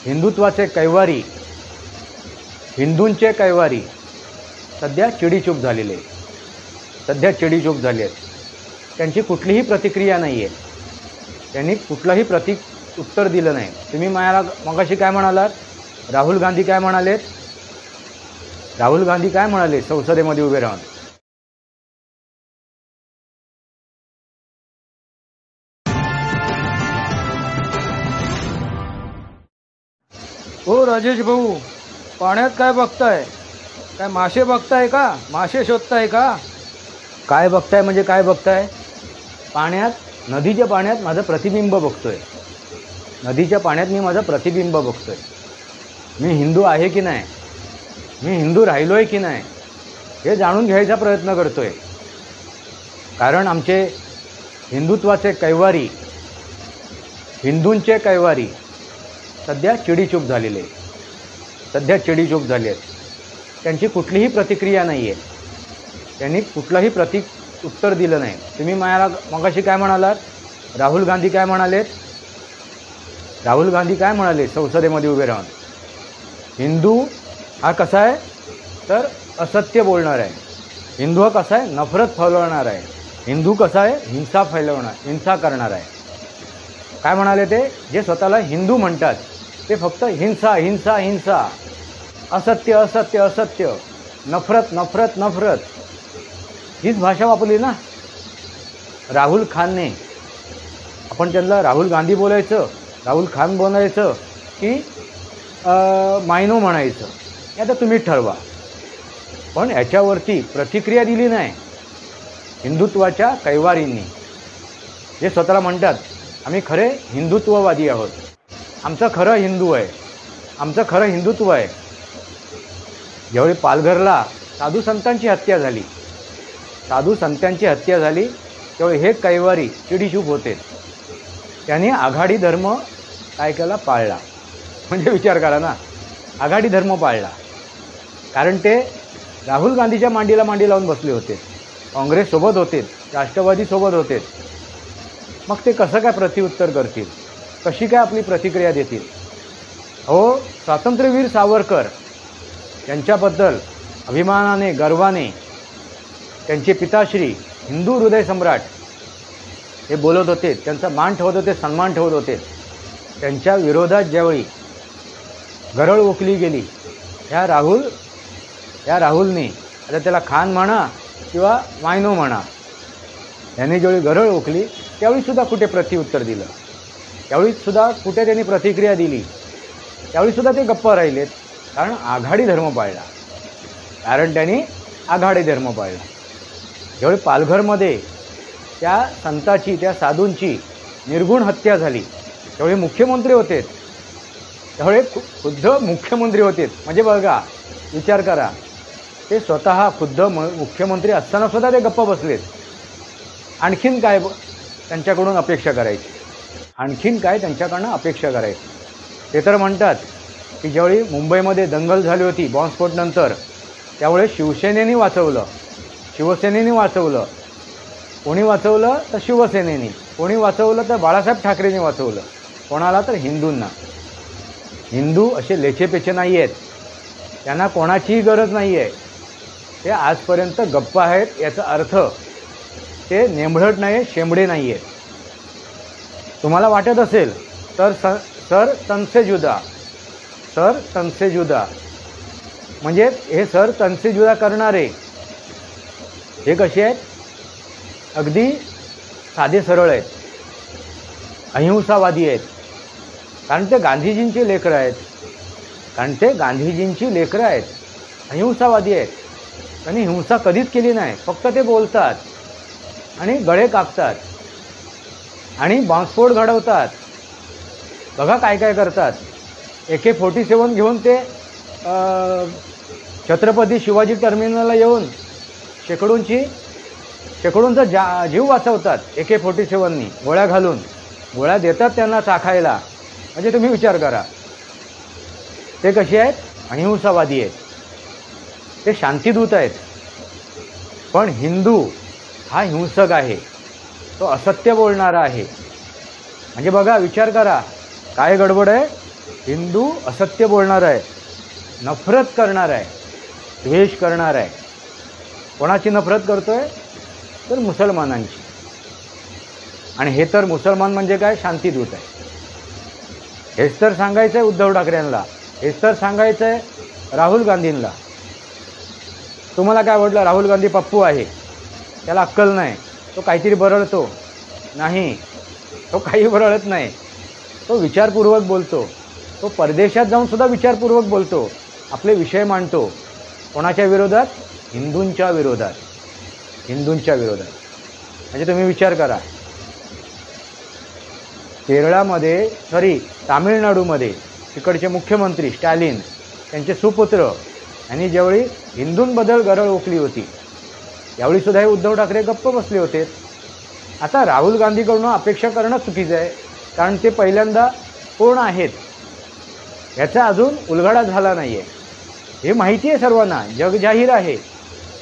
हिंदुत्वाचे कैवारी, हिंदूंचे कैवारी सध्या चिडीचूप झालेले, सध्या चिडीचूप झाले आहेत. त्यांची कुठलीही प्रतिक्रिया नाही आहे, त्यांनी कुठलंही उत्तर दिलं नाही. तुम्ही मला मगाशी काय म्हणालात, राहुल गांधी काय म्हणालेत, राहुल गांधी काय म्हणाले संसदेमध्ये उभे राहून? हो राजेश भाऊ, पाण्यात काय बघताय? काय मासे बघताय का? मासे शोधताय का? काय बघताय म्हणजे काय बघताय? पाण्यात, नदीच्या पाण्यात माझं प्रतिबिंब बघतोय. नदीच्या पाण्यात मी माझं प्रतिबिंब बघतोय. मी हिंदू आहे की नाही, मी हिंदू राहिलोय की नाही हे जाणून घ्यायचा प्रयत्न करतोय. कारण आमचे हिंदुत्वाचे कैवारी, हिंदूंचे कैवारी सध्या चिडीचूप झालेले, सध्या चिडीचूप झाले आहेत. त्यांची कुठलीही प्रतिक्रिया नाही आहे, त्यांनी कुठलंही उत्तर दिलं नाही. तुम्ही मला मगाशी काय म्हणालात, राहुल गांधी काय म्हणालेत, राहुल गांधी काय म्हणाले संसदेमध्ये उभे राहून? हिंदू हा कसा आहे तर असत्य बोलणार आहे, हिंदू हा कसा आहे नफरत फैलवणार आहे, हिंदू कसा आहे हिंसा करणार आहे. काय म्हणाले ते? जे स्वतःला हिंदू म्हणतात ते फक्त हिंसा हिंसा हिंसा, असत्य असत्य असत्य, नफरत नफरत नफरत, हीच भाषा वापरली ना राहुल खानने. आपण त्यांना राहुल गांधी बोलायचं, राहुल खान बोलायचं की मायनो म्हणायचं, हे आता तुम्हीच ठरवा. पण याच्यावरती प्रतिक्रिया दिली नाही हिंदुत्वाच्या कैवारींनी, जे स्वतःला म्हणतात आम्ही खरे हिंदुत्ववादी आहोत, आमचं खरं हिंदू आहे, आमचं खरं हिंदुत्व आहे. ज्यावेळी पालघरला साधू संतांची हत्या झाली, साधू संतांची हत्या झाली, त्यावेळी हे कैवारी चिडीचूप होते. त्यांनी आघाडी धर्म काय केला, पाळला. म्हणजे विचार करा ना, आघाडी धर्म पाळला. कारण ते राहुल गांधीच्या मांडीला मांडी लावून बसले होते, काँग्रेससोबत होते, राष्ट्रवादीसोबत होते. मग ते कसं काय प्रत्युत्तर करतील, कशी काय आपली प्रतिक्रिया देतील? हो, स्वातंत्र्यवीर सावरकर यांच्याबद्दल अभिमानाने, गर्वाने त्यांचे पिताश्री हिंदू हृदय सम्राट हे बोलत होते, त्यांचा मान ठेवत होते, सन्मान ठेवत होते. त्यांच्या विरोधात ज्यावेळी गरळ ओकली गेली, ह्या राहुलने, आता त्याला खान म्हणा किंवा मायनो म्हणा, यांनी ज्यावेळी गरळ ओकली त्यावेळीसुद्धा कुठे प्रत्युत्तर दिलं, त्यावेळीसुद्धा कुठे त्यांनी प्रतिक्रिया दिली, त्यावेळीसुद्धा ते गप्प राहिलेत. कारण आघाडी धर्म पाळला, कारण त्यांनी आघाडी धर्म पाळला. ज्यावेळी पालघरमध्ये त्या संताची, त्या साधूंची निर्गुण हत्या झाली, त्यावेळी मुख्यमंत्री होते, त्यावेळी खुद्द मुख्यमंत्री होते. म्हणजे बघा, विचार करा, ते स्वतः खुद्द मुख्यमंत्री असताना सुद्धा ते गप्प बसलेत. आणखीन काय त्यांच्याकडून अपेक्षा करायची, आणखीन काय त्यांच्याकडनं अपेक्षा करायची? ते तर म्हणतात की ज्यावेळी मुंबईमध्ये दंगल झाली होती बॉम्बस्फोटनंतर, त्यावेळेस शिवसेनेने वाचवलं, शिवसेनेने वाचवलं. कोणी वाचवलं तर शिवसेनेने, कोणी वाचवलं तर बाळासाहेब ठाकरेंनी वाचवलं. कोणाला तर हिंदूंना. हिंदू असे लेचेपेचे नाही आहेत, त्यांना कोणाचीही गरज नाही आहे. ते आजपर्यंत गप्प आहेत, याचा अर्थ ते नेंबळट नाही, शेंबडे नाही आहेत. तुम्हाला वाटत असेल तर सर तनसे जुदा, सर तनसे जुदा म्हणजे हे सर तनसे जुदा करणारे हे कसे आहेत? अगदी साधे सरळ आहेत, अहिंसावादी आहेत. कारण ते गांधीजींची लेकरं आहेत, कारण ते गांधीजींची लेकरं आहेत, अहिंसावादी आहेत. त्यांनी हिंसा कधीच केली नाही, फक्त ते बोलतात आणि गळे कापतात आणि बॉम्बस्फोट घडवतात. बघा काय काय करतात. AK-47 घेऊन ते छत्रपती शिवाजी टर्मिनलला येऊन शेकडोंचा जीव वाचवतात. AK-47नी गोळ्या घालून, गोळ्या देतात त्यांना चाखायला. म्हणजे तुम्ही विचार करा, ते कसे आहेत? अहिंसावादी आहेत, ते शांतीदूत आहेत. पण हिंदू हा हिंसक आहे, तो असत्य बोलणारा आहे. म्हणजे बघा, विचार करा काय गडबड आहे. हिंदू असत्य बोलणार आहे, नफरत करणार आहे, द्वेष करणार आहे. कोणाची नफरत करतोय? तर मुसलमानांची. आणि हे तर मुसलमान म्हणजे काय? शांतीदूत आहे. हेच तर सांगायचं आहे उद्धव ठाकरेंना, हेच तर सांगायचं आहे राहुल गांधींना. तुम्हाला काय वाटलं राहुल गांधी पप्पू आहे, त्याला अक्कल नाही, तो काहीतरी बरळतो? नाही, तो काही बरळत नाही. तो विचारपूर्वक बोलतो. तो परदेशात जाऊन सुद्धा विचारपूर्वक बोलतो, आपले विषय मांडतो. कोणाच्या विरोधात? हिंदूंच्या विरोधात. हिंदूंच्या विरोधात. म्हणजे तुम्ही विचार करा, केरळामध्ये तामिळनाडूमध्ये तिकडचे मुख्यमंत्री स्टॅलिन त्यांचे सुपुत्र यांनी ज्यावेळी हिंदूंबद्दल गरळ ओकली होती, यावेळीसुद्धा हे उद्धव ठाकरे गप्प बसले होते. आता राहुल गांधीकडून अपेक्षा करणं चुकीचं आहे, कारण ते पहिल्यांदा कोण आहेत याचा अजून उलगडा झाला नाही आहे. हे माहिती आहे सर्वांना, जग जाहीर आहे,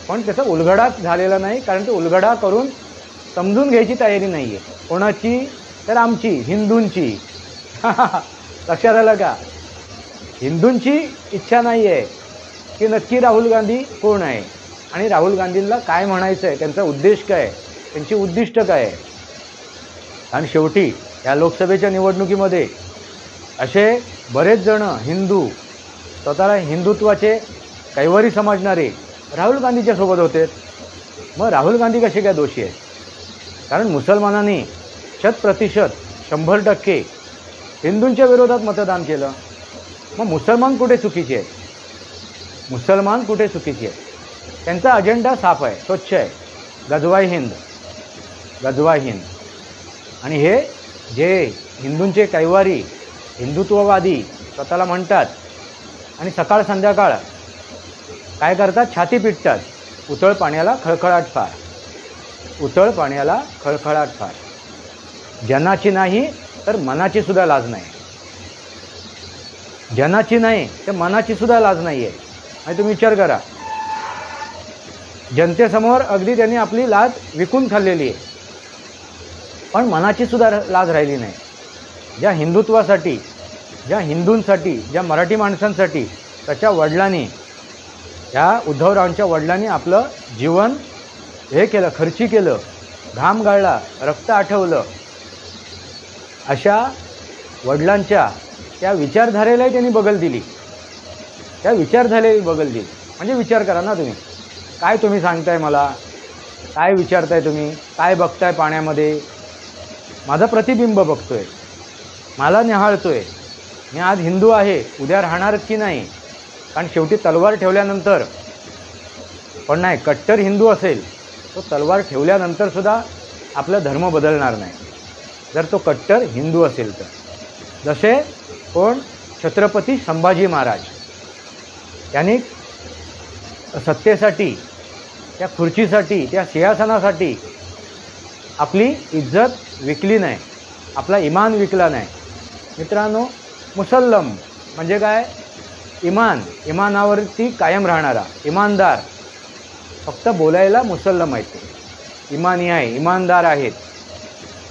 पण त्याचा उलगडा झालेला नाही, कारण ते उलगडा करून समजून घ्यायची तयारी नाही आहे. कोणाची? तर आमची, हिंदूंची. लक्षात आलं का? हिंदूंची इच्छा नाही आहे की नक्की राहुल गांधी कोण आहे आणि राहुल गांधींना काय म्हणायचं आहे, त्यांचा उद्देश काय आहे, त्यांची उद्दिष्ट काय आहे. आणि शेवटी या लोकसभेच्या निवडणुकीमध्ये असे बरेच जण हिंदू, स्वतःला हिंदुत्वाचे कैवारी समजणारे राहुल गांधीच्या सोबत होते. मग राहुल गांधी कसे काय दोषी आहेत? कारण मुसलमानांनी 100% 100% हिंदूंच्या विरोधात मतदान केलं. मग मुसलमान कुठे चुकीचे आहेत? मुसलमान कुठे चुकीचे आहेत? त्यांचा अजेंडा साफ आहे, स्वच्छ आहे, गजवाय हिंद, गजवाय हिंद. आणि हे जे हिंदूंचे कैवारी, हिंदुत्ववादी स्वतःला म्हणतात आणि सकाळ संध्याकाळ काय करतात? छाती पिटतात. उथळ पाण्याला खळखळाट फार, उथळ पाण्याला खळखळाट फार. जनाची नाही तर मनाची सुद्धा लाज नाही. जनाची नाही तर मनाची सुद्धा लाज नाही आहे. आणि तुम्ही विचार करा, जनतेसमोर अगदी त्यांनी आपली लाज विकून खाल्लेली आहे, पण मनाची सुद्धा लाज राहिली नाही. ज्या हिंदुत्वासाठी, ज्या हिंदूंसाठी, ज्या मराठी माणसांसाठी त्याच्या वडिलांनी, या उद्धवरावांच्या वडिलांनी आपलं जीवन हे केलं, खर्ची केलं, घाम गाळला, रक्त आठवलं, अशा वडिलांच्या त्या विचारधारेलाही त्यांनी बगल दिली. त्या विचारधारेला बगल दिली. म्हणजे विचार करा ना तुम्ही, काय तुम्ही सांगताय मला, काय विचारताय तुम्ही, काय बघताय पाण्यामध्ये? माझं प्रतिबिंब बघतोय, मला निहाळतोय. मी आज हिंदू आहे, उद्या राहणारच की नाही? कारण शेवटी तलवार ठेवल्यानंतर, पण नाही, कट्टर हिंदू असेल तो तलवार ठेवल्यानंतरसुद्धा आपला धर्म बदलणार नाही, जर तो कट्टर हिंदू असेल तर. जसे कोण? छत्रपती संभाजी महाराज यांनी सत्तेसाठी, त्या खुर्चीसाठी, त्या सिंहासनासाठी आपली इज्जत विकली नाही, आपला इमान विकला नाही. मित्रांनो, मुसल्लम म्हणजे काय? इमान, इमानावरती कायम राहणारा, इमानदार. फक्त बोलायला मुसल्लम आहेत, ते इमानी आहे, इमानदार आहेत,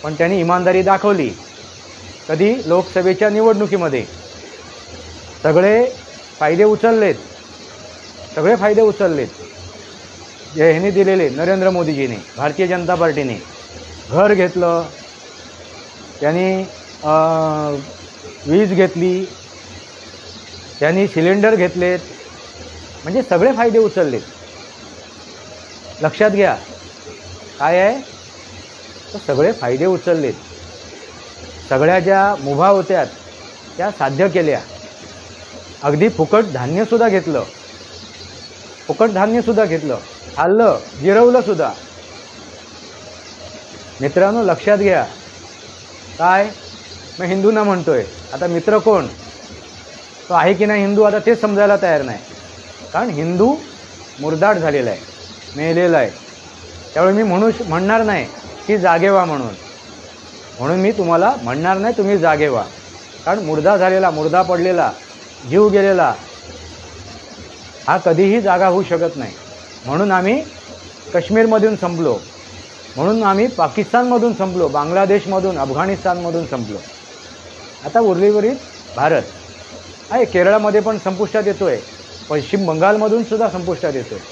पण त्यांनी इमानदारी दाखवली कधी? लोकसभेच्या निवडणुकीमध्ये. सगळे फायदे उचललेत, सगळे फायदे उचललेत जे ह्यांनी दिलेले, नरेंद्र मोदीजीने, भारतीय जनता पार्टीने. घर घेतलं त्यांनी, वीज घेतली त्यांनी, सिलेंडर घेतलेत, म्हणजे सगळे फायदे उचललेत. लक्षात घ्या काय आहे, तर सगळे फायदे उचललेत. सगळ्या ज्या मुभा होत्या त्या साध्य केल्या. अगदी फुकट धान्यसुद्धा घेतलं, फुकट धान्यसुद्धा घेतलं, खाल्लं, जिरवलं सुद्धा. मित्रांनो लक्षात घ्या काय, मी हिंदूंना म्हणतोय, आता मित्र कोण? तो आहे की नाही हिंदू, आता तेच समजायला तयार नाही. कारण हिंदू मुरदाड झालेला आहे, मेलेला आहे. त्यामुळे मी म्हणणार नाही की जागे व्हा म्हणून मी तुम्हाला म्हणणार नाही तुम्ही जागे व्हा. कारण मुर्दा झालेला, मुर्दा पडलेला, जीव गेलेला हा कधीही जागा होऊ शकत नाही. म्हणून आम्ही काश्मीरमधून संपलो, म्हणून आम्ही पाकिस्तानमधून संपलो, बांगलादेशमधून, अफगाणिस्तानमधून संपलो. आता उरलीवरील भारत. आहे, केरळामध्ये पण संपुष्टात येतो आहे, पश्चिम बंगालमधून सुद्धा संपुष्टात येतो आहे.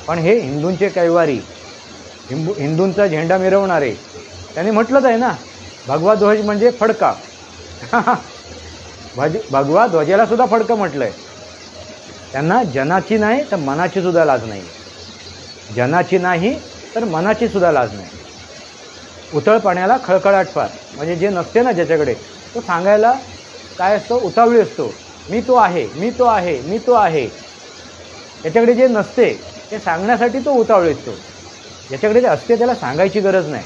पण हे हिंदूंचे कैवारी, हिंदूंचा झेंडा मिरवणारे, त्यांनी म्हटलंच आहे ना, भगवा ध्वज म्हणजे फडका. भगवा ध्वजाला सुद्धा फडकं म्हटलं आहे. त्यांना जनाची नाही तर मनाची सुद्धा लाज नाही. जनाची नाही तर मनाची सुद्धा लाज नाही. उथळ पाण्याला खळखळाट फार, म्हणजे जे नसते ना ज्याच्याकडे, तो सांगायला काय असतो, उतावळी असतो. मी तो आहे, मी तो आहे, मी तो आहे. त्याच्याकडे जे नसते ते सांगण्यासाठी तो उतावळी असतो. ज्याच्याकडे जे असते त्याला सांगायची गरज नाही.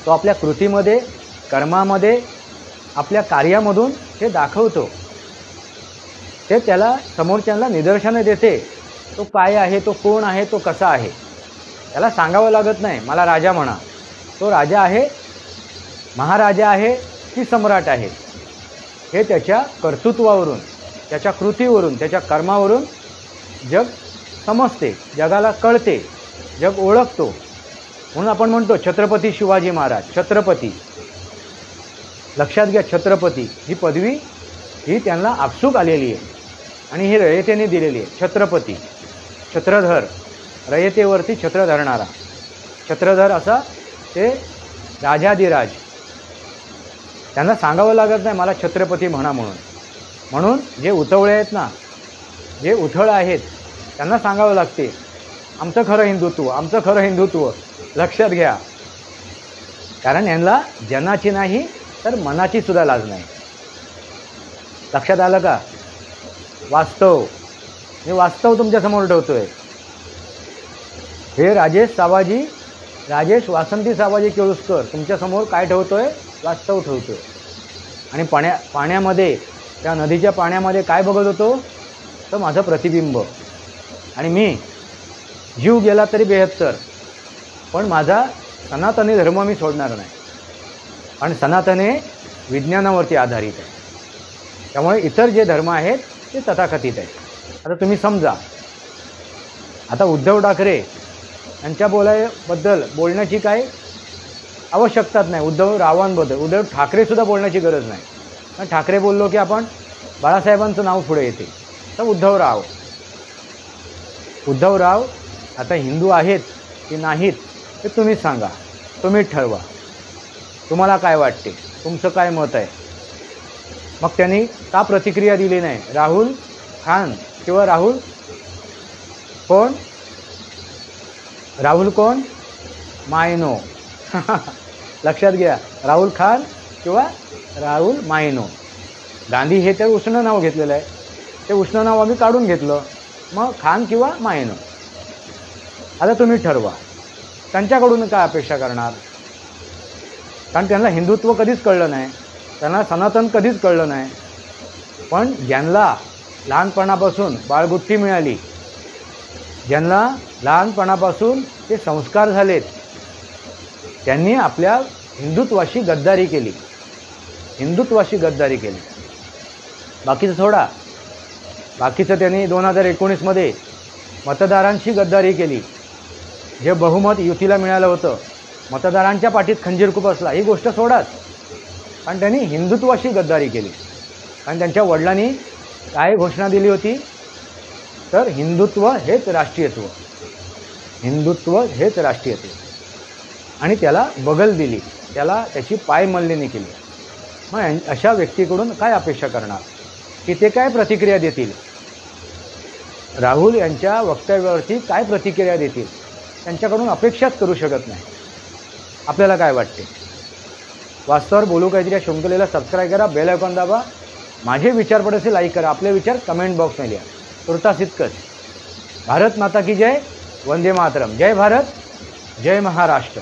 तो आपल्या कृतीमध्ये, कर्मामध्ये, आपल्या कार्यामधून ते दाखवतो. ते त्याला समोरच्यांना निदर्शनं देते. तो काय आहे, तो कोण आहे, तो कसा आहे. त्याला सांगावं लागत नाही मला राजा म्हणा. तो राजा आहे, महाराजा आहे की सम्राट आहे, हे त्याच्या कर्तृत्वावरून, त्याच्या कृतीवरून, त्याच्या कर्मावरून जग समजते, जगाला कळते, जग ओळखतो. म्हणून आपण म्हणतो छत्रपती शिवाजी महाराज. छत्रपती, लक्षात घ्या, छत्रपती ही पदवी ही त्यांना आपसूक आलेली आहे आणि ही रयतेने दिलेली आहे. छत्रपती, छत्रधर, रयतेवरती छत्र धरणारा, छत्रधर असा ते राजाधिराज. त्यांना सांगावं लागत नाही मला छत्रपती म्हणा म्हणून. म्हणून जे उतवळे आहेत ना, जे उथळ आहेत, त्यांना सांगावं लागते आमचं खरं हिंदुत्व, आमचं खरं हिंदुत्व. लक्षात घ्या, कारण यांना जनाची नाही तर मनाची सुद्धा लाज नाही. लक्षात आलं का? वास्तव, मी वास्तव तुमच्यासमोर ठेवतोय. हे राजेश वासंती साबाजी केळुसकर तुमच्यासमोर काय ठेवतोय? वास्तव ठेवतोय. आणि पाण्यामध्ये, त्या नदीच्या पाण्यामध्ये काय बघत होतो? तर माझं प्रतिबिंब. आणि मी जीव गेला तरी 72, पण माझा सनातनी धर्म मी सोडणार नाही. आणि सनातन हे विज्ञानावरती आधारित आहे. त्यामुळे इतर जे धर्म आहेत ते तथाकथित आहेत. आता तुम्ही समजा, आता उद्धव ठाकरे यांच्या बोलण्याची काय आवश्यकताच नाही. उद्धव ठाकरेसुद्धा बोलण्याची गरज नाही. पण ठाकरे बोललो की आपण बाळासाहेबांचं नाव पुढे येते. तर उद्धव राव आता हिंदू आहेत की नाहीत ते तुम्हीच सांगा, तुम्हीच ठरवा. तुम्हाला काय वाटते, तुमचं काय मत आहे? मग त्यांनी का प्रतिक्रिया दिली नाही? राहुल खान किंवा राहुल कोण? मायनो. लक्षात घ्या, राहुल खान किंवा राहुल मायनो. गांधी हे तर उष्ण नाव घेतलेलं आहे, ते उष्ण नाव आम्ही काढून घेतलं. मग खान किंवा मायनो. आता तुम्ही ठरवा त्यांच्याकडून काय अपेक्षा करणार. कारण त्यांना हिंदुत्व कधीच कळलं नाही, त्यांना सनातन कधीच कळलं नाही. पण ज्यांना लहानपणापासून बाळगुट्टी मिळाली, ज्यांना लहानपणापासून ते संस्कार झालेत, त्यांनी आपल्या हिंदुत्वाशी गद्दारी केली. बाकीचं सोडा. बाकीचं त्यांनी 2019मध्ये मतदारांशी गद्दारी केली. जे बहुमत युतीला मिळालं होतं, मतदारांच्या पाठीत खंजीर खूप असला, ही गोष्ट सोडाच. आणि त्यांनी हिंदुत्वाशी गद्दारी केली. आणि त्यांच्या वडिलांनी काय घोषणा दिली होती? तर हिंदुत्व हेच राष्ट्रीयत्व. आणि त्याला बगल दिली, त्याची पायमल्लिनी केली. मग अशा व्यक्तीकडून काय अपेक्षा करणार की ते काय प्रतिक्रिया देतील? राहुल यांच्या वक्तव्यावरती काय प्रतिक्रिया देतील? त्यांच्याकडून अपेक्षाच करू शकत नाही. आपल्याला काय वाटते? वास्तवावर बोलू काहीतरी या शृंखलेला सबस्क्राईब करा, बेल आयकॉन दाबा. माझे विचार पडसे लाईक करा, आपले विचार कमेंट बॉक्समध्ये लिहा. तुर्तास इतकंच. भारत माता की जय. वंदे मातरम. जय भारत, जय महाराष्ट्र.